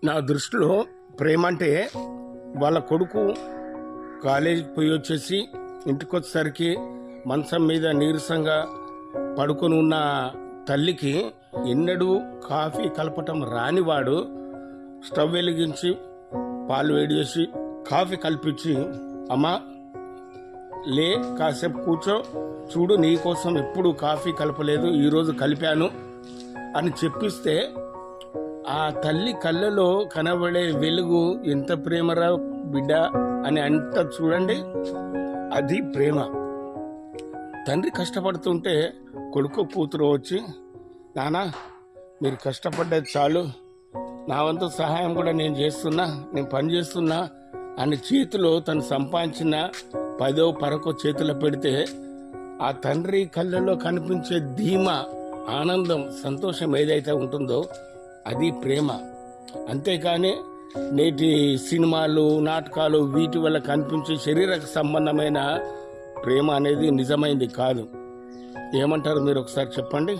నా దృష్టిలో ప్రేమ అంటే వాళ్ళ కొడుకు కాలేజీకి పోయి వచ్చేసి ఇంటికి వచ్చేసరికి మంచం మీద నీరసంగా పడుకొని ఉన్న తల్లికి ఎన్నడూ కాఫీ కలపటం రానివాడు స్టవ్ వెలిగించి పాలు వేడి చేసి కాఫీ కల్పించి, అమ్మా లే కాసేపు కూర్చో, చూడు నీకోసం ఎప్పుడు కాఫీ కలపలేదు, ఈరోజు కలిపాను అని చెప్పిస్తే ఆ తల్లి కళ్ళలో కనబడే వెలుగు ఎంత ప్రేమరా బిడ్డ అని అంట చూడండి. అది ప్రేమ. తండ్రి కష్టపడుతుంటే కొడుకు కూతురు వచ్చి, నానా మీరు కష్టపడ్డది చాలు, నా వంతు సహాయం కూడా నేను చేస్తున్నా, నేను పని చేస్తున్నా అని చేతిలో తను సంపాదించిన 10వ 12వ చేతిలో పెడితే ఆ తండ్రి కళ్ళలో కనిపించే ధీమా, ఆనందం, సంతోషం ఏదైతే ఉంటుందో అది ప్రేమ. అంతేకాని నేటి సినిమాలు, నాటకాలు వీటి వల్ల కనిపించే శరీర సంబంధమైన ప్రేమ అనేది నిజమైంది కాదు. ఏమంటారు మీరు ఒకసారి చెప్పండి.